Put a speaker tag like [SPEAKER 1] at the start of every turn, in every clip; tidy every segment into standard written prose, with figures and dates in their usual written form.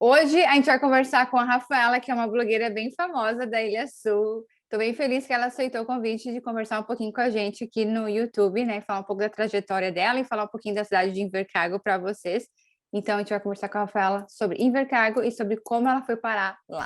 [SPEAKER 1] Hoje a gente vai conversar com a Rafaela, que é uma blogueira bem famosa da Ilha Sul. Estou bem feliz que ela aceitou o convite de conversar um pouquinho com a gente aqui no YouTube, né? Falar um pouco da trajetória dela e falar um pouquinho da cidade de Invercargill para vocês. Então a gente vai conversar com a Rafaela sobre Invercargill e sobre como ela foi parar lá.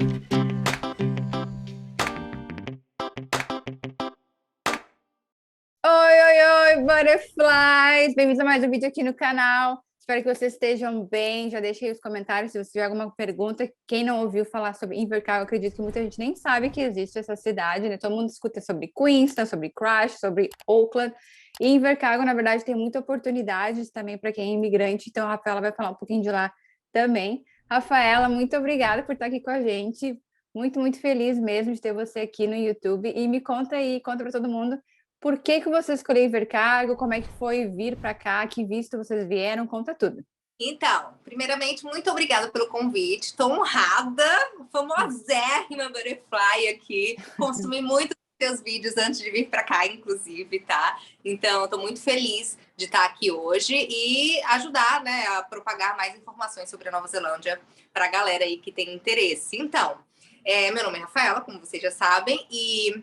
[SPEAKER 1] Oi, oi, oi, Butterflies! Bem-vindos a mais um vídeo aqui no canal. Espero que vocês estejam bem. Já deixei os comentários se você tiver alguma pergunta. Quem não ouviu falar sobre Invercargill, acredito que muita gente nem sabe que existe essa cidade, né? Todo mundo escuta sobre Queenstown, sobre Christchurch, sobre Auckland. E Invercargill, na verdade, tem muitas oportunidades também para quem é imigrante. Então, a Rafaela vai falar um pouquinho de lá também. Rafaela, muito obrigada por estar aqui com a gente. Muito, muito feliz mesmo de ter você aqui no YouTube. E me conta aí, conta para todo mundo. Por que você escolheu Invercargill? Como é que foi vir para cá? Que visto vocês vieram? Conta tudo.
[SPEAKER 2] Então, primeiramente, muito obrigada pelo convite. Estou honrada, famosérrima Butterfly aqui. Consumi muito dos seus vídeos antes de vir para cá, inclusive, tá? Então, estou muito feliz de estar aqui hoje e ajudar, né, a propagar mais informações sobre a Nova Zelândia para a galera aí que tem interesse. Então, meu nome é Rafaela, como vocês já sabem, e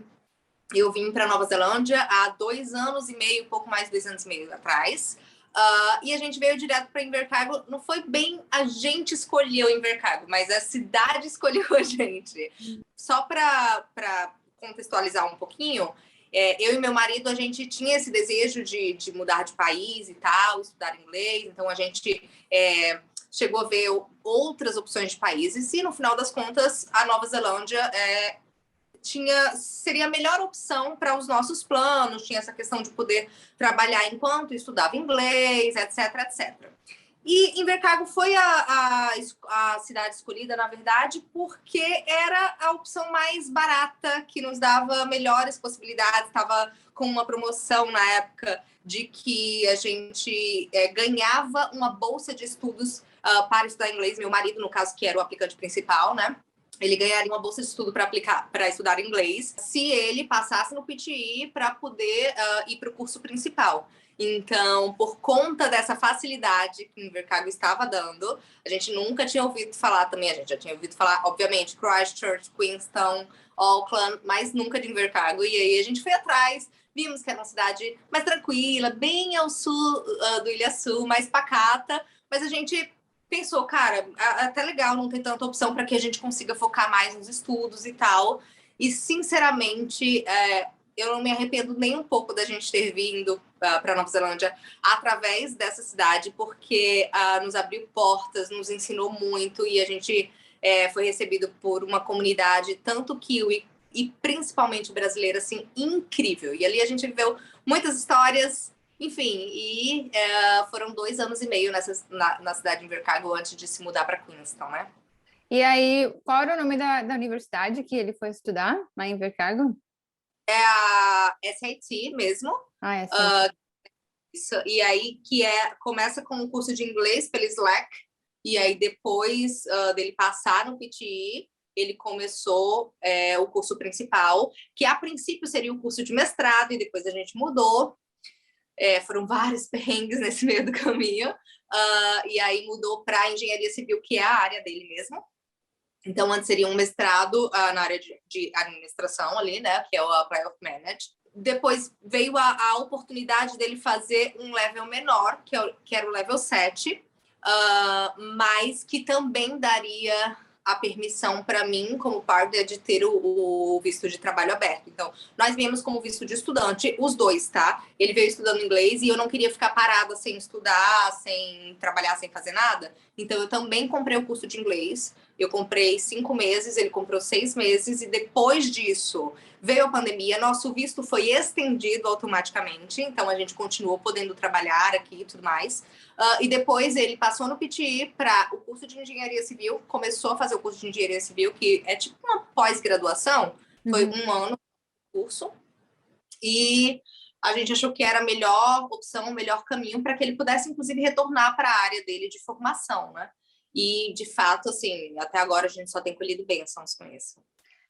[SPEAKER 2] eu vim para Nova Zelândia há 2 anos e meio, pouco mais de 2 anos e meio atrás. E a gente veio direto para Invercargill. Não foi bem a gente escolheu Invercargill, mas a cidade escolheu a gente. Só para contextualizar um pouquinho, eu e meu marido, a gente tinha esse desejo de mudar de país e tal, estudar inglês. Então, a gente chegou a ver outras opções de países. E, no final das contas, a Nova Zelândia seria a melhor opção para os nossos planos, tinha essa questão de poder trabalhar enquanto estudava inglês, etc, etc. E Invercargill foi a cidade escolhida, na verdade, porque era a opção mais barata, que nos dava melhores possibilidades, estava com uma promoção na época de que a gente ganhava uma bolsa de estudos para estudar inglês, meu marido, no caso, que era o aplicante principal, né? Ele ganharia uma bolsa de estudo para estudar inglês se ele passasse no PTE para poder ir para o curso principal. Então, por conta dessa facilidade que o Invercargill estava dando, a gente nunca tinha ouvido falar também, a gente já tinha ouvido falar, obviamente, Christchurch, Queenstown, Auckland, mas nunca de Invercargill. E aí a gente foi atrás, vimos que era uma cidade mais tranquila, bem ao sul do Ilha Sul, mais pacata, mas a gente pensou, cara, até legal não ter tanta opção para que a gente consiga focar mais nos estudos e tal. E, sinceramente, eu não me arrependo nem um pouco da gente ter vindo para Nova Zelândia através dessa cidade, porque nos abriu portas, nos ensinou muito e a gente foi recebido por uma comunidade, tanto kiwi e principalmente brasileira, assim, incrível. E ali a gente viveu muitas histórias. Enfim, e foram 2 anos e meio na cidade de Invercargill antes de se mudar para Queenstown, né?
[SPEAKER 1] E aí, qual era o nome da universidade que ele foi estudar lá em Invercargill?
[SPEAKER 2] É a SAT mesmo.
[SPEAKER 1] É sim.
[SPEAKER 2] Isso, e aí começa com um curso de inglês pela Slack, e aí depois dele passar no PTE, ele começou o curso principal, que a princípio seria o curso de mestrado, e depois a gente mudou. Foram vários perrengues nesse meio do caminho, e aí mudou para engenharia civil, que é a área dele mesmo. Então, antes seria um mestrado na área de administração ali, né, que é o Apply of Management. Depois veio a oportunidade dele fazer um level menor, que era o level 7, mas que também daria a permissão para mim, como partner, de ter o visto de trabalho aberto. Então, nós viemos como visto de estudante, os dois, tá? Ele veio estudando inglês e eu não queria ficar parada sem estudar, sem trabalhar, sem fazer nada. Então, eu também comprei o curso de inglês. Eu comprei 5 meses, ele comprou 6 meses e depois disso veio a pandemia, nosso visto foi estendido automaticamente, então a gente continuou podendo trabalhar aqui e tudo mais. E depois ele passou no PTE para o curso de engenharia civil, começou a fazer o curso de engenharia civil, que é tipo uma pós-graduação, foi 1 ano de curso, e a gente achou que era a melhor opção, o melhor caminho para que ele pudesse, inclusive, retornar para a área dele de formação, né? E, de fato, assim, até agora a gente só tem colhido bênçãos com isso.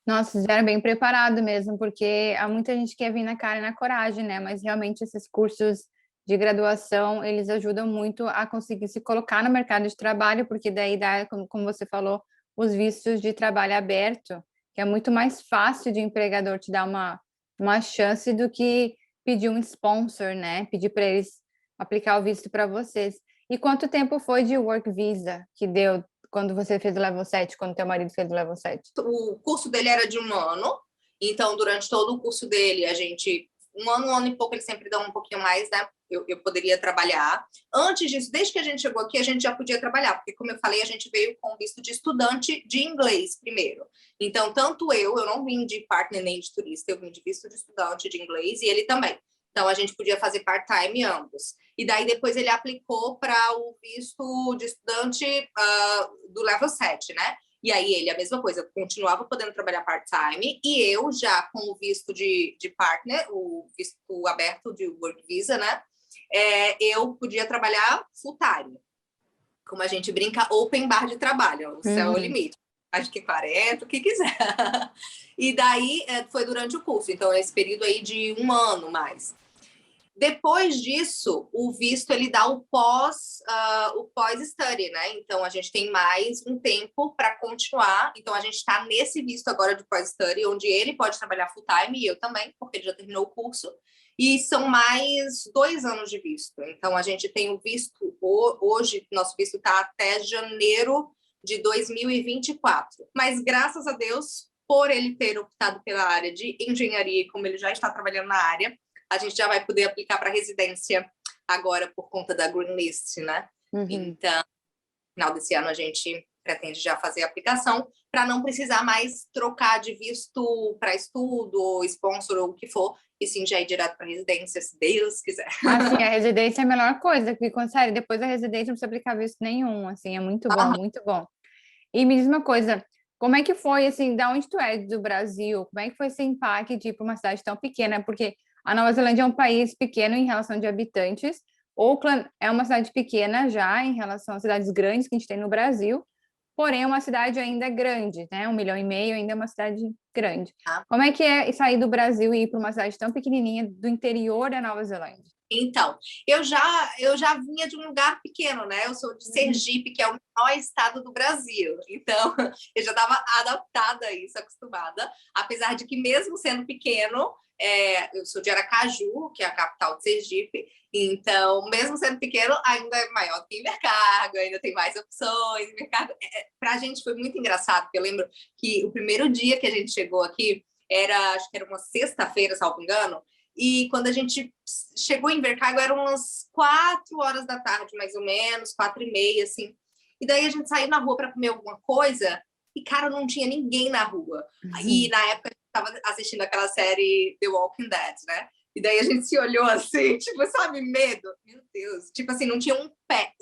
[SPEAKER 1] Nossa, vocês vieram bem preparado mesmo, porque há muita gente que quer vir na cara e na coragem, né? Mas realmente esses cursos de graduação, eles ajudam muito a conseguir se colocar no mercado de trabalho, porque daí dá, como você falou, os vistos de trabalho aberto, que é muito mais fácil de empregador te dar uma chance do que pedir um sponsor, né? Pedir para eles aplicar o visto para vocês. E quanto tempo foi de work visa que deu quando você fez o level 7, quando teu marido fez o level 7?
[SPEAKER 2] O curso dele era de 1 ano, então durante todo o curso dele, a gente, 1 ano e pouco, ele sempre dá um pouquinho mais, né? Eu poderia trabalhar. Antes disso, desde que a gente chegou aqui, a gente já podia trabalhar, porque, como eu falei, a gente veio com visto de estudante de inglês primeiro. Então, tanto eu não vim de partner nem de turista, eu vim de visto de estudante de inglês e ele também. Então, a gente podia fazer part-time ambos. E daí, depois, ele aplicou para o visto de estudante do level 7, né? E aí ele, a mesma coisa, continuava podendo trabalhar part-time, e eu já com o visto de partner, o visto aberto de work visa, né? Eu podia trabalhar full-time. Como a gente brinca, open bar de trabalho, o céu é o limite. Acho que 40, o que quiser. E daí foi durante o curso, então esse período aí de 1 ano mais. Depois disso, o visto ele dá o pós-study, né? Então a gente tem mais um tempo para continuar. Então a gente está nesse visto agora de pós-study, onde ele pode trabalhar full time e eu também, porque ele já terminou o curso. E são mais 2 anos de visto. Então a gente tem o visto hoje, nosso visto está até janeiro de 2024. Mas graças a Deus, por ele ter optado pela área de engenharia, como ele já está trabalhando na área, a gente já vai poder aplicar para residência agora por conta da Green List, né? Então, no final desse ano, a gente pretende já fazer a aplicação para não precisar mais trocar de visto para estudo, ou sponsor, ou o que for, e sim já ir direto para residência, se Deus quiser.
[SPEAKER 1] Assim, a residência é a melhor coisa, porque, sério, depois da residência não precisa aplicar visto nenhum, assim, é muito bom, muito bom. E me diz uma coisa, como é que foi, assim, da onde tu é do Brasil, como é que foi esse impacto de ir para uma cidade tão pequena? Porque a Nova Zelândia é um país pequeno em relação de habitantes, Auckland é uma cidade pequena já em relação às cidades grandes que a gente tem no Brasil, porém é uma cidade ainda grande, né? 1,5 milhão ainda é uma cidade grande. Como é que é sair do Brasil e ir para uma cidade tão pequenininha do interior da Nova Zelândia?
[SPEAKER 2] Então, eu já vinha de um lugar pequeno, né? Eu sou de Sergipe, que é o menor estado do Brasil. Então, eu já estava adaptada a isso, acostumada. Apesar de que, mesmo sendo pequeno, eu sou de Aracaju, que é a capital de Sergipe. Então, mesmo sendo pequeno, ainda é maior do que Invercargill, ainda tem mais opções. Invercargill, para a gente foi muito engraçado, porque eu lembro que o primeiro dia que a gente chegou aqui, acho que era uma sexta-feira, salvo engano, e quando a gente chegou em Invercargill, eram umas 4 horas da tarde, mais ou menos, 4h30, assim. E daí a gente saiu na rua para comer alguma coisa e, cara, não tinha ninguém na rua. E na época a gente estava assistindo aquela série The Walking Dead, né? E daí a gente se olhou assim, tipo, sabe, medo? Meu Deus. Tipo assim, não tinha um pé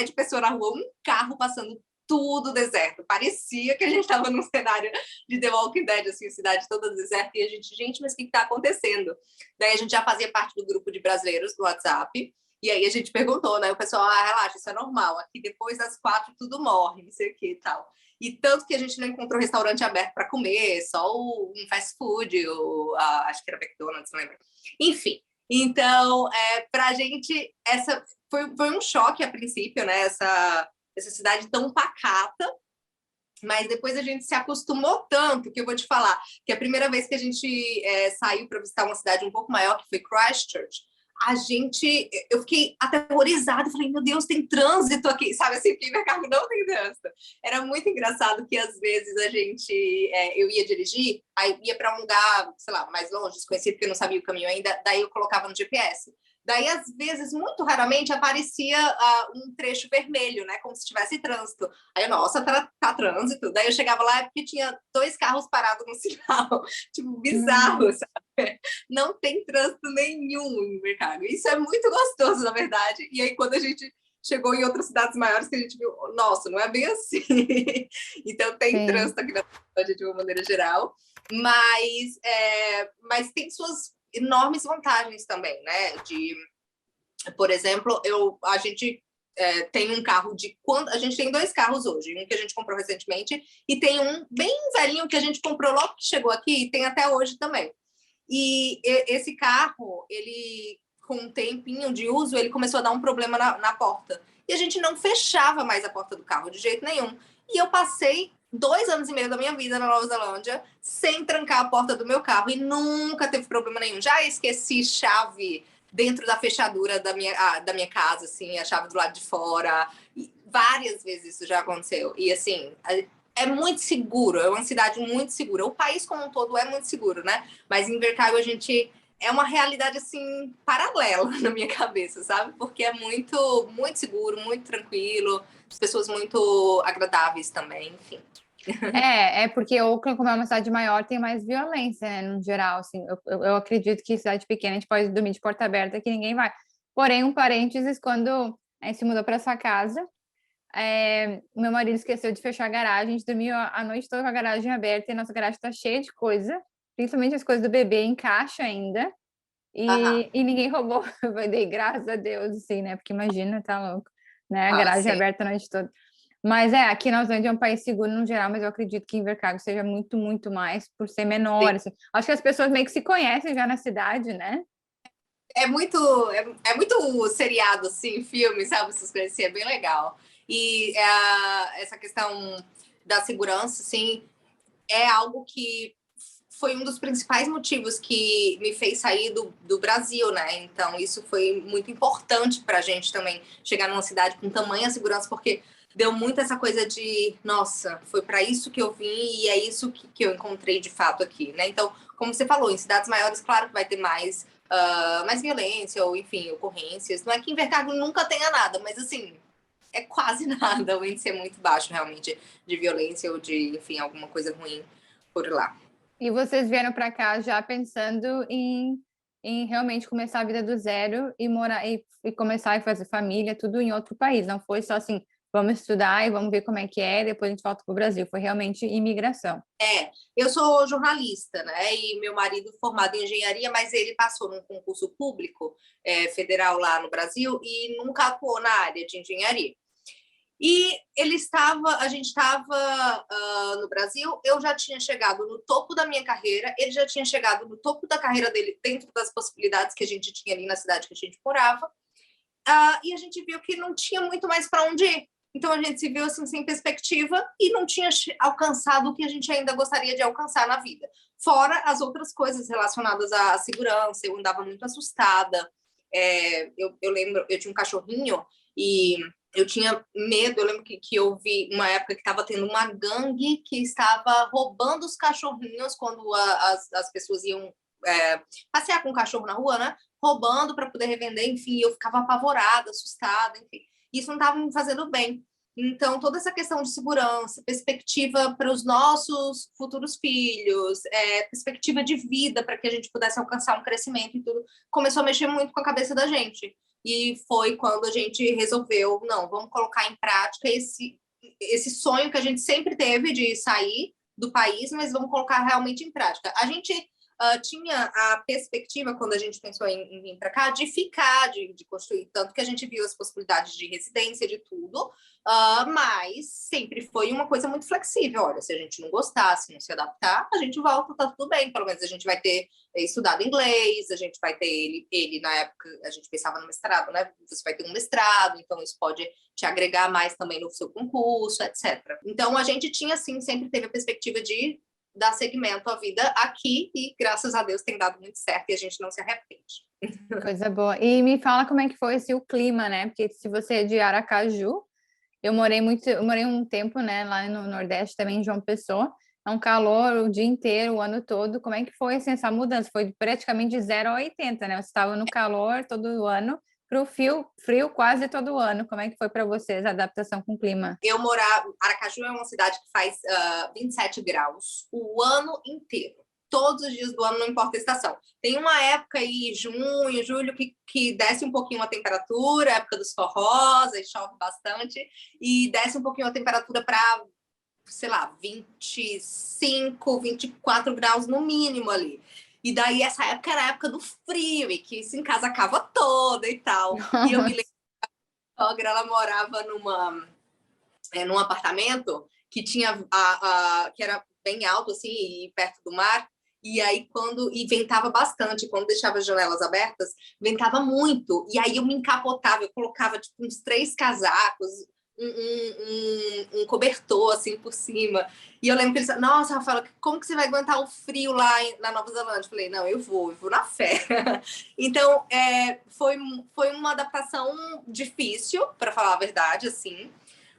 [SPEAKER 2] de pessoa na rua, um carro passando, tudo deserto. Parecia que a gente estava num cenário de The Walking Dead, assim, a cidade toda deserta, e a gente, mas o que está acontecendo? Daí a gente já fazia parte do grupo de brasileiros do WhatsApp, e aí a gente perguntou, né? O pessoal, relaxa, isso é normal, aqui depois das 4 tudo morre, não sei o que e tal. E tanto que a gente não encontrou restaurante aberto para comer, só um fast food, acho que era McDonald's, não lembro. Enfim, então, para a gente, essa foi um choque a princípio, né? Essa cidade tão pacata, mas depois a gente se acostumou tanto, que eu vou te falar, que a primeira vez que a gente saiu para visitar uma cidade um pouco maior, que foi Christchurch, eu fiquei aterrorizada, falei, meu Deus, tem trânsito aqui, sabe assim, porque Invercargill não tem trânsito. Era muito engraçado que às vezes eu ia dirigir, aí ia para um lugar, sei lá, mais longe, desconhecido, porque eu não sabia o caminho ainda, daí eu colocava no GPS. Daí, às vezes, muito raramente, aparecia um trecho vermelho, né? Como se tivesse trânsito. Aí, nossa, tá trânsito. Daí eu chegava lá porque tinha 2 carros parados no sinal. Tipo, bizarro, sabe? Não tem trânsito nenhum em Invercargill. Isso é muito gostoso, na verdade. E aí, quando a gente chegou em outras cidades maiores, que a gente viu, nossa, não é bem assim. Então, tem trânsito aqui na cidade de uma maneira geral. Mas tem suas enormes vantagens também, né? Por exemplo, a gente tem um carro a gente tem 2 carros hoje, um que a gente comprou recentemente e tem um bem velhinho que a gente comprou logo que chegou aqui e tem até hoje também. E esse carro, ele com um tempinho de uso, ele começou a dar um problema na porta. E a gente não fechava mais a porta do carro de jeito nenhum. E eu passei 2 anos e meio da minha vida na Nova Zelândia sem trancar a porta do meu carro e nunca teve problema nenhum. Já esqueci chave dentro da fechadura da minha casa, assim, a chave do lado de fora. E várias vezes isso já aconteceu. E, assim, é muito seguro, é uma cidade muito segura. O país como um todo é muito seguro, né? Mas em Invercargill a gente... É uma realidade, assim, paralela na minha cabeça, sabe? Porque é muito, muito seguro, muito tranquilo, as pessoas muito agradáveis também, enfim.
[SPEAKER 1] É porque Auckland, como é uma cidade maior, tem mais violência, né, no geral, assim, eu acredito que cidade pequena a gente pode dormir de porta aberta que ninguém vai. Porém, um parênteses, quando a gente se mudou para essa casa, meu marido esqueceu de fechar a garagem, a gente dormiu a noite toda com a garagem aberta e a nossa garagem está cheia de coisa, principalmente as coisas do bebê em caixa ainda, e ninguém roubou. Eu dei graças a Deus, assim, né, porque imagina, tá louco, né, a garagem
[SPEAKER 2] Sim.
[SPEAKER 1] aberta a noite toda. Mas aqui na Zelândia é um país seguro no geral, mas eu acredito que Invercargill seja muito, muito mais por ser menor. Assim. Acho que as pessoas meio que se conhecem já na cidade, né?
[SPEAKER 2] É muito, muito seriado, assim, filme, sabe? Essas coisas assim, é bem legal. E essa questão da segurança, assim, é algo que foi um dos principais motivos que me fez sair do Brasil, né? Então, isso foi muito importante para a gente também chegar numa cidade com tamanha segurança, porque deu muito essa coisa de, nossa, foi para isso que eu vim e é isso que eu encontrei de fato aqui, né? Então, como você falou, em cidades maiores, claro que vai ter mais, mais violência ou, enfim, ocorrências. Não é que em Invercargill nunca tenha nada, mas, assim, é quase nada. O índice é muito baixo, realmente, de violência ou de, enfim, alguma coisa ruim por lá.
[SPEAKER 1] E vocês vieram para cá já pensando em realmente começar a vida do zero e morar e começar a fazer família, tudo em outro país. Não foi só assim, vamos estudar e vamos ver como é que é, depois a gente volta para o Brasil. Foi realmente imigração.
[SPEAKER 2] Eu sou jornalista, né? E meu marido formado em engenharia, mas ele passou num concurso público federal lá no Brasil e nunca atuou na área de engenharia. E a gente estava no Brasil, eu já tinha chegado no topo da minha carreira, ele já tinha chegado no topo da carreira dele, dentro das possibilidades que a gente tinha ali na cidade que a gente morava, e a gente viu que não tinha muito mais para onde ir. Então a gente se viu assim sem perspectiva e não tinha alcançado o que a gente ainda gostaria de alcançar na vida. Fora as outras coisas relacionadas à segurança, eu andava muito assustada. Eu lembro, eu tinha um cachorrinho e eu tinha medo. Eu lembro que eu vi uma época que estava tendo uma gangue que estava roubando os cachorrinhos quando as pessoas iam passear com o cachorro na rua, né? Roubando para poder revender, enfim, eu ficava apavorada, assustada, enfim. Isso não estava me fazendo bem. Então, toda essa questão de segurança, perspectiva para os nossos futuros filhos, perspectiva de vida para que a gente pudesse alcançar um crescimento e tudo, começou a mexer muito com a cabeça da gente. E foi quando a gente resolveu, não, vamos colocar em prática esse sonho que a gente sempre teve de sair do país, mas vamos colocar realmente em prática. A gente tinha a perspectiva, quando a gente pensou em vir para cá, de ficar, de construir, tanto que a gente viu as possibilidades de residência, de tudo, mas sempre foi uma coisa muito flexível. Olha, se a gente não gostar, se não se adaptar, a gente volta, tá tudo bem. Pelo menos a gente vai ter estudado inglês, a gente vai ter ele na época, a gente pensava no mestrado, né? Você vai ter um mestrado, então isso pode te agregar mais também no seu concurso, etc. Então a gente tinha, assim, sempre teve a perspectiva de dar seguimento à vida aqui e, graças a Deus, tem dado muito certo e a gente não se arrepende.
[SPEAKER 1] Coisa boa. E me fala como é que foi o clima, né? Porque se você é de Aracaju, eu morei um tempo, né, lá no Nordeste também, em João Pessoa. É um calor o dia inteiro, o ano todo. Como é que foi assim, essa mudança? Foi praticamente de 0 a 80, né? Você estava no calor todo o ano para o frio quase todo ano. Como é que foi para vocês a adaptação com o clima?
[SPEAKER 2] Aracaju é uma cidade que faz 27 graus o ano inteiro. Todos os dias do ano, não importa a estação. Tem uma época aí, junho, julho, que desce um pouquinho a temperatura, época dos forrós, aí chove bastante, e desce um pouquinho a temperatura para, sei lá, 25, 24 graus no mínimo ali. E daí essa época era a época do frio, e que se encasacava toda e tal. E eu me lembro que a sogra, ela morava num apartamento que tinha que era bem alto, assim, e perto do mar. E aí, e ventava bastante, quando deixava as janelas abertas, ventava muito. E aí eu me encapotava, eu colocava tipo uns 3 casacos, um cobertor assim por cima. E eu lembro que eles falaram, nossa, Rafaela, como que você vai aguentar o frio lá na Nova Zelândia? Eu falei, não, eu vou na fé. Então, foi uma adaptação difícil, para falar a verdade, assim.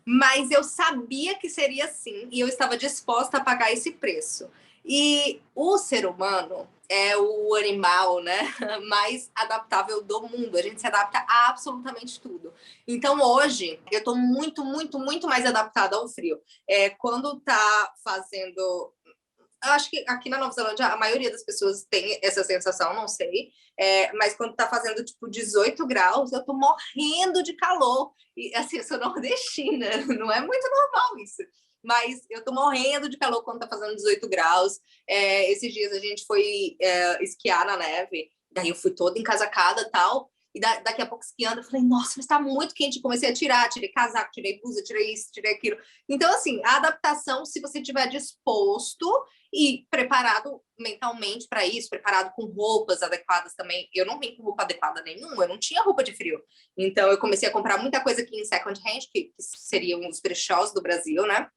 [SPEAKER 2] Mas eu sabia que seria assim e eu estava disposta a pagar esse preço. E o ser humano é o animal, né, mais adaptável do mundo. A gente se adapta a absolutamente tudo. Então, hoje, eu estou muito, muito, muito mais adaptada ao frio. Quando tá fazendo... Eu acho que aqui na Nova Zelândia a maioria das pessoas tem essa sensação, não sei. Mas quando tá fazendo, tipo, 18 graus, eu tô morrendo de calor. E, assim, eu sou nordestina, não é muito normal isso. Mas eu tô morrendo de calor quando tá fazendo 18 graus. Esses dias a gente foi esquiar na neve, daí eu fui toda encasacada e tal. E daqui a pouco esquiando, eu falei, nossa, mas tá muito quente. Comecei a tirar, tirei casaco, tirei blusa, tirei isso, tirei aquilo. Então, assim, a adaptação, se você estiver disposto e preparado mentalmente para isso, preparado com roupas adequadas também. Eu não vim com roupa adequada nenhuma, eu não tinha roupa de frio. Então, eu comecei a comprar muita coisa aqui em second hand, que seria um dos brechós do Brasil, né?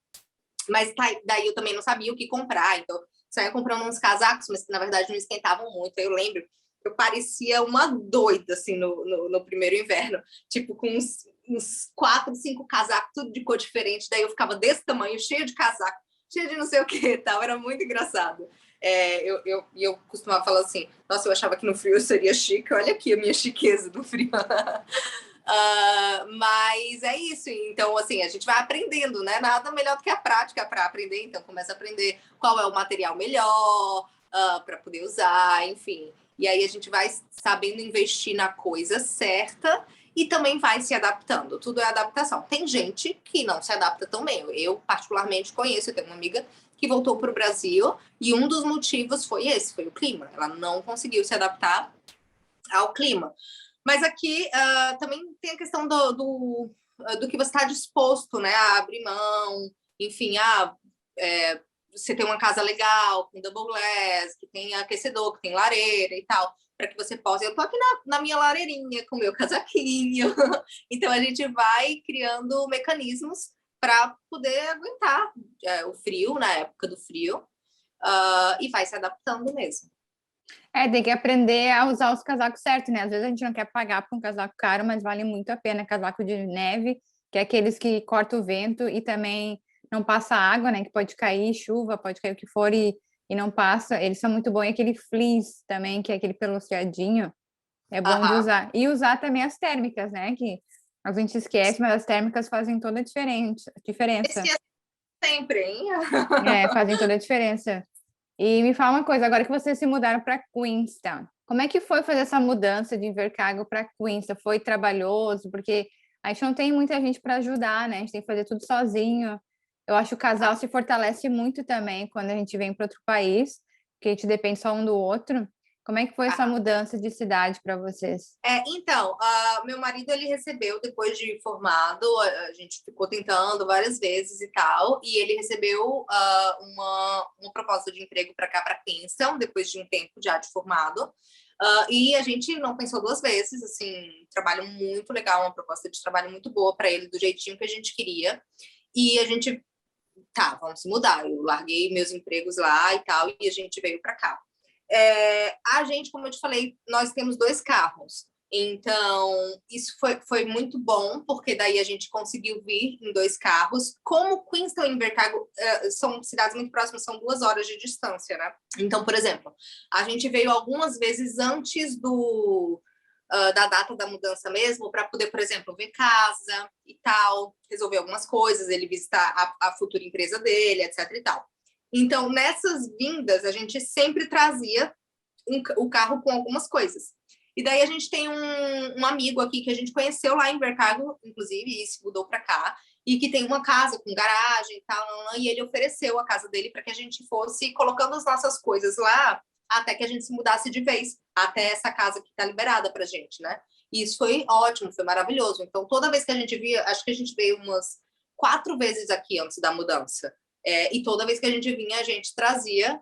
[SPEAKER 2] Mas daí eu também não sabia o que comprar, então saía comprando uns casacos, mas que na verdade não esquentavam muito. Eu lembro, eu parecia uma doida, assim, no primeiro inverno, tipo, com uns 4, 5 casacos, tudo de cor diferente, daí eu ficava desse tamanho, cheio de casaco, cheio de não sei o que e tal, era muito engraçado. Eu costumava falar assim, nossa, eu achava que no frio eu seria chique, olha aqui a minha chiqueza do frio. Mas é isso, então assim, a gente vai aprendendo, né? Nada melhor do que a prática para aprender, então começa a aprender qual é o material melhor para poder usar, enfim. E aí a gente vai sabendo investir na coisa certa e também vai se adaptando. Tudo é adaptação. Tem gente que não se adapta tão bem. Eu particularmente conheço, eu tenho uma amiga que voltou para o Brasil e um dos motivos foi o clima. Ela não conseguiu se adaptar ao clima. Mas aqui também tem a questão do que você está disposto, né, a abrir mão, enfim, você tem uma casa legal, com double glass, que tem aquecedor, que tem lareira e tal, para que você possa... Eu tô aqui na minha lareirinha, com o meu casaquinho. Então, a gente vai criando mecanismos para poder aguentar o frio, na época do frio, e vai se adaptando mesmo.
[SPEAKER 1] Tem que aprender a usar os casacos certos, né? Às vezes a gente não quer pagar por um casaco caro, mas vale muito a pena. Casaco de neve, que é aqueles que cortam o vento e também não passa água, né? Que pode cair chuva, pode cair o que for e não passa. Eles são muito bons. E aquele fleece também, que é aquele peluciadinho, é bom de usar. E usar também as térmicas, né? Que a gente esquece, mas as térmicas fazem toda a diferença.
[SPEAKER 2] Esquece sempre, hein?
[SPEAKER 1] Fazem toda a diferença. E me fala uma coisa, agora que vocês se mudaram para Queenstown, como é que foi fazer essa mudança de Invercargill para Queenstown? Foi trabalhoso? Porque a gente não tem muita gente para ajudar, né? A gente tem que fazer tudo sozinho. Eu acho que o casal se fortalece muito também quando a gente vem para outro país, porque a gente depende só um do outro. Como é que foi essa mudança de cidade para vocês?
[SPEAKER 2] Então, meu marido, ele recebeu, depois de formado, a gente ficou tentando várias vezes e tal, e ele recebeu uma proposta de emprego para cá, para Queenstown, depois de um tempo já de formado, e a gente não pensou 2 vezes, assim, trabalho muito legal, uma proposta de trabalho muito boa para ele, do jeitinho que a gente queria, e a gente, vamos se mudar, eu larguei meus empregos lá e tal, e a gente veio para cá. A gente, como eu te falei, nós temos 2 carros. Então, isso foi muito bom, porque daí a gente conseguiu vir em 2 carros. Como Queenstown e Invercargill são cidades muito próximas, são 2 horas de distância, né? Então, por exemplo, a gente veio algumas vezes antes da data da mudança mesmo, para poder, por exemplo, ver casa e tal, resolver algumas coisas, ele visitar a futura empresa dele, etc e tal. Então, nessas vindas, a gente sempre trazia o carro com algumas coisas. E daí a gente tem um amigo aqui que a gente conheceu lá em Invercargill, inclusive, e se mudou para cá, e que tem uma casa com garagem e tal, e ele ofereceu a casa dele para que a gente fosse colocando as nossas coisas lá até que a gente se mudasse de vez, até essa casa que está liberada para a gente, né? E isso foi ótimo, foi maravilhoso. Então, toda vez que a gente via, acho que a gente veio umas 4 vezes aqui antes da mudança. E toda vez que a gente vinha, a gente trazia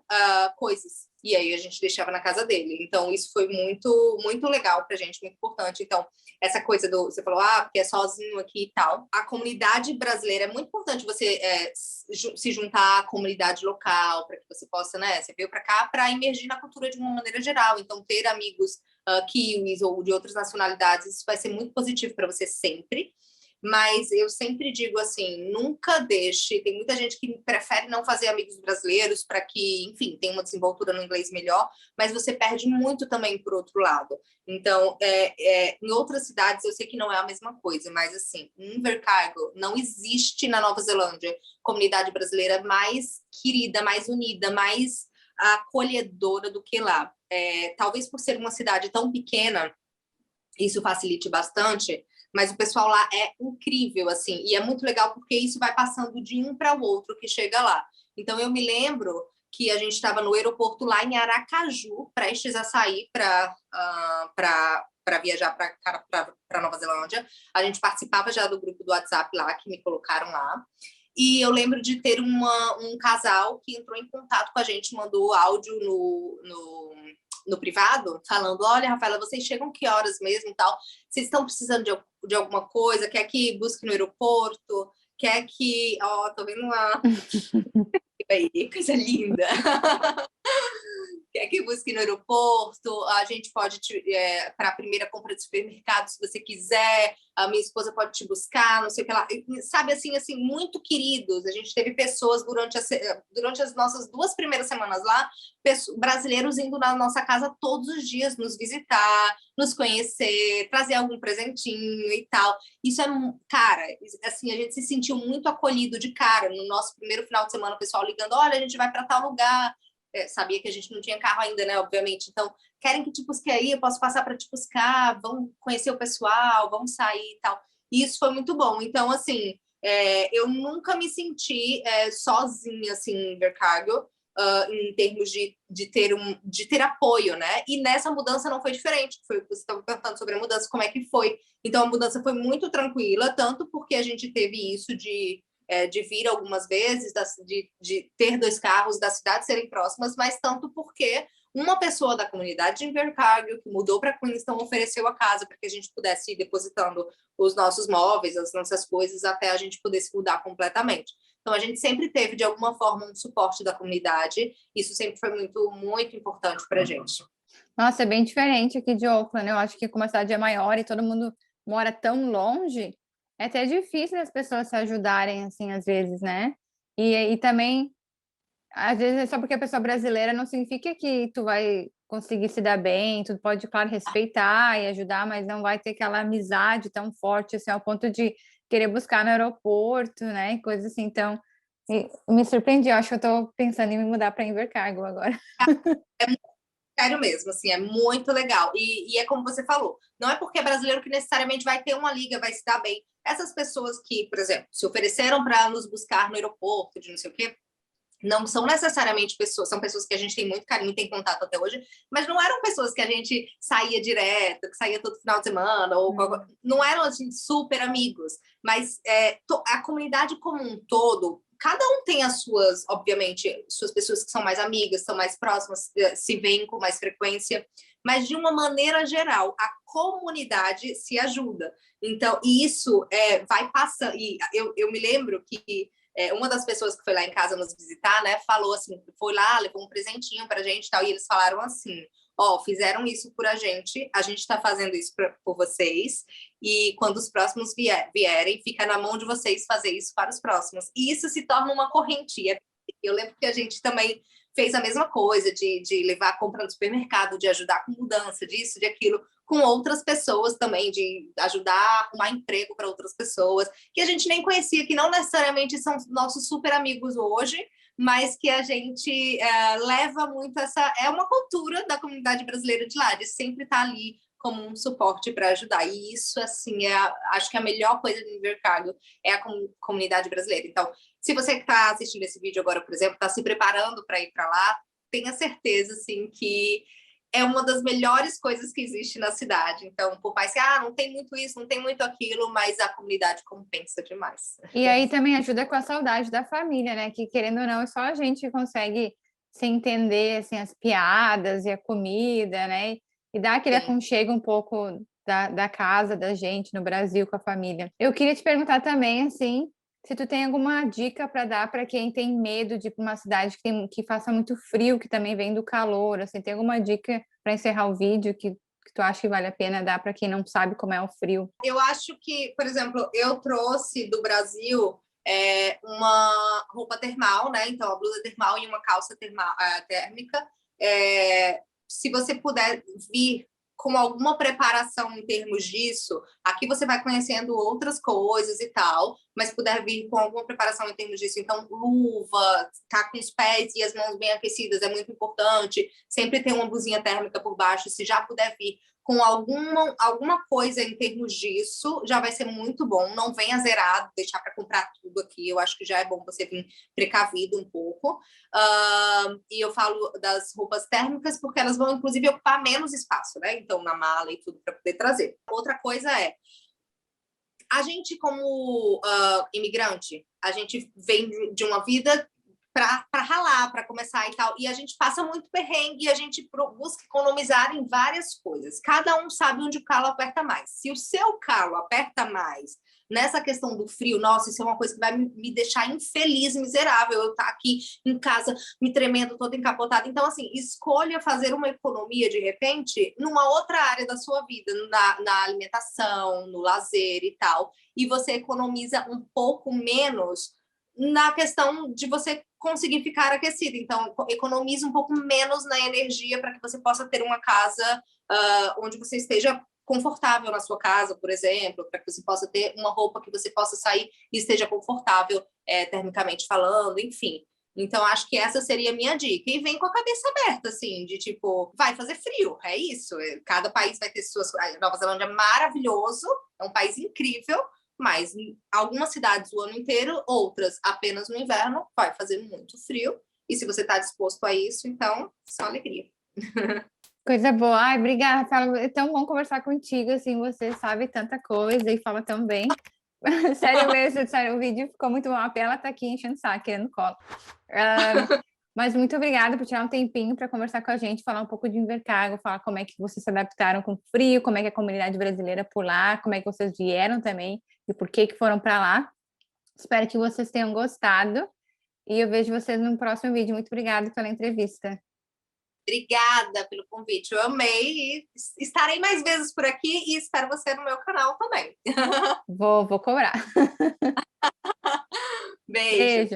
[SPEAKER 2] coisas. e aí a gente deixava na casa dele. Então, isso foi muito, muito legal pra gente, muito importante. Então, essa coisa você falou, porque é sozinho aqui e tal. A comunidade brasileira, é muito importante você se juntar à comunidade local, para que você possa, né, você veio para cá para emergir na cultura de uma maneira geral. Então, ter amigos kiwis ou de outras nacionalidades, isso vai ser muito positivo para você sempre. Mas eu sempre digo assim, nunca deixe, tem muita gente que prefere não fazer amigos brasileiros para que, enfim, tenha uma desenvoltura no inglês melhor, mas você perde muito também por outro lado. Então, em outras cidades eu sei que não é a mesma coisa, mas assim, em Invercargill não existe na Nova Zelândia comunidade brasileira mais querida, mais unida, mais acolhedora do que lá. Talvez por ser uma cidade tão pequena, isso facilite bastante, mas o pessoal lá é incrível, assim, e é muito legal porque isso vai passando de um para o outro que chega lá. Então, eu me lembro que a gente estava no aeroporto lá em Aracaju, prestes a sair para viajar para Nova Zelândia. A gente participava já do grupo do WhatsApp lá, que me colocaram lá. E eu lembro de ter um casal que entrou em contato com a gente, mandou áudio no privado, falando, olha, Rafaela, vocês chegam que horas mesmo e tal? Vocês estão precisando de alguma coisa? Quer que busque no aeroporto? Quer que... Ó, tô vendo uma... aí, coisa linda! Quer que busque no aeroporto? A gente pode para a primeira compra de supermercado, se você quiser. A minha esposa pode te buscar, não sei o que lá. Sabe, assim, muito queridos. A gente teve pessoas durante as nossas 2 primeiras semanas lá, brasileiros indo na nossa casa todos os dias nos visitar, nos conhecer, trazer algum presentinho e tal. Isso cara, assim, a gente se sentiu muito acolhido de cara. No nosso primeiro final de semana, o pessoal ligando, olha, a gente vai para tal lugar. Sabia que a gente não tinha carro ainda, né? Obviamente. Então, querem que te busque aí? Eu posso passar para te buscar? Vão conhecer o pessoal, vamos sair e tal. E isso foi muito bom. Então, assim, eu nunca me senti sozinha, assim, em Invercargill, em termos de ter apoio, né? E nessa mudança não foi diferente. Foi o que você estava perguntando sobre a mudança, como é que foi. Então, a mudança foi muito tranquila, tanto porque a gente teve isso de vir algumas vezes, de ter 2 carros, das cidades serem próximas, mas tanto porque uma pessoa da comunidade de Invercargill, que mudou para Queenstown, ofereceu a casa para que a gente pudesse ir depositando os nossos móveis, as nossas coisas, até a gente poder se mudar completamente. Então, a gente sempre teve, de alguma forma, um suporte da comunidade. Isso sempre foi muito, muito importante para a gente.
[SPEAKER 1] Nossa, é bem diferente aqui de Auckland. Eu acho que como a cidade é maior e todo mundo mora tão longe, é até difícil as pessoas se ajudarem, assim, às vezes, né? E também, às vezes, é só porque a pessoa é brasileira não significa que tu vai conseguir se dar bem, tu pode, claro, respeitar e ajudar, mas não vai ter aquela amizade tão forte, assim, ao ponto de querer buscar no aeroporto, né? E coisas assim. Então, me surpreendi. Eu acho que eu tô pensando em me mudar para Invercargill agora.
[SPEAKER 2] É sério mesmo, assim, é muito legal. E é como você falou, não é porque é brasileiro que necessariamente vai ter uma liga, vai se dar bem. Essas pessoas que, por exemplo, se ofereceram para nos buscar no aeroporto, de não sei o quê, não são necessariamente pessoas, são pessoas que a gente tem muito carinho e tem contato até hoje, mas não eram pessoas que a gente saía direto, que saía todo final de semana, ou não eram assim, super amigos, mas a comunidade como um todo, cada um tem as suas, obviamente, suas pessoas que são mais amigas, são mais próximas, se veem com mais frequência, mas de uma maneira geral, a comunidade se ajuda. Então, isso vai passando, e eu me lembro que uma das pessoas que foi lá em casa nos visitar, né, falou assim, foi lá, levou um presentinho pra gente e tal, e eles falaram assim, fizeram isso por a gente está fazendo isso por vocês, e quando os próximos vierem, fica na mão de vocês fazer isso para os próximos. E isso se torna uma correntia. Eu lembro que a gente também fez a mesma coisa, de levar a compra no supermercado, de ajudar com mudança, disso, de aquilo, com outras pessoas também, de ajudar a arrumar emprego para outras pessoas, que a gente nem conhecia, que não necessariamente são nossos super amigos hoje, mas que a gente leva muito é uma cultura da comunidade brasileira de lá, de sempre estar ali como um suporte para ajudar. E isso, assim, acho que a melhor coisa do Invercargill é a comunidade brasileira. Então, se você que está assistindo esse vídeo agora, por exemplo, está se preparando para ir para lá, tenha certeza, assim, que é uma das melhores coisas que existe na cidade. Então, por mais que não tem muito isso, não tem muito aquilo, mas a comunidade compensa demais.
[SPEAKER 1] E aí também ajuda com a saudade da família, né? Que querendo ou não, é só a gente que consegue sem entender assim, as piadas e a comida, né? E dar aquele
[SPEAKER 2] Sim.
[SPEAKER 1] aconchego um pouco da casa, da gente no Brasil com a família. Eu queria te perguntar também, assim, se tu tem alguma dica para dar para quem tem medo de ir para uma cidade que faça muito frio, que também vem do calor, assim, tem alguma dica para encerrar o vídeo que tu acha que vale a pena dar para quem não sabe como é o frio?
[SPEAKER 2] Eu acho que, por exemplo, eu trouxe do Brasil uma roupa termal, né? Então, a blusa termal e uma calça térmica. Se você puder vir com alguma preparação em termos disso, aqui você vai conhecendo outras coisas e tal, mas puder vir com alguma preparação em termos disso, então luva, tá com os pés e as mãos bem aquecidas é muito importante, sempre ter uma blusinha térmica por baixo, se já puder vir com alguma coisa em termos disso, já vai ser muito bom. Não venha zerado, deixar para comprar tudo aqui. Eu acho que já é bom você vir precavido um pouco. E eu falo das roupas térmicas porque elas vão, inclusive, ocupar menos espaço, né? Então, na mala e tudo para poder trazer. Outra coisa a gente, como imigrante, a gente vem de uma vida para ralar, para começar e tal. E a gente passa muito perrengue e a gente busca economizar em várias coisas. Cada um sabe onde o calo aperta mais. Se o seu calo aperta mais nessa questão do frio, nossa, isso é uma coisa que vai me deixar infeliz, miserável. Eu estar aqui em casa me tremendo, toda encapotada. Então, assim, escolha fazer uma economia, de repente, numa outra área da sua vida, na alimentação, no lazer e tal. E você economiza um pouco menos na questão de você conseguir ficar aquecido. Então, economize um pouco menos na energia para que você possa ter uma casa onde você esteja confortável na sua casa, por exemplo, para que você possa ter uma roupa que você possa sair e esteja confortável, termicamente falando, enfim. Então, acho que essa seria a minha dica. E vem com a cabeça aberta, assim, de tipo, vai fazer frio, é isso. Cada país vai ter suas... A Nova Zelândia é maravilhoso, é um país incrível, mas em algumas cidades o ano inteiro, outras apenas no inverno, vai fazer muito frio. E se você está disposto a isso, então, só alegria.
[SPEAKER 1] Coisa boa. Ai, obrigada, Rafaela. É tão bom conversar contigo, assim, você sabe tanta coisa e fala tão bem. Sério mesmo, sério, o vídeo ficou muito bom. A Pela tá aqui enchendo o saco, querendo colo. Mas muito obrigada por tirar um tempinho para conversar com a gente, falar um pouco de Invercargill, falar como é que vocês se adaptaram com o frio, como é que é a comunidade brasileira por lá, como é que vocês vieram também e por que foram para lá. Espero que vocês tenham gostado e eu vejo vocês no próximo vídeo. Muito obrigada pela entrevista.
[SPEAKER 2] Obrigada pelo convite, eu amei e estarei mais vezes por aqui e espero você no meu canal também.
[SPEAKER 1] Vou cobrar.
[SPEAKER 2] Beijo.
[SPEAKER 1] Beijo.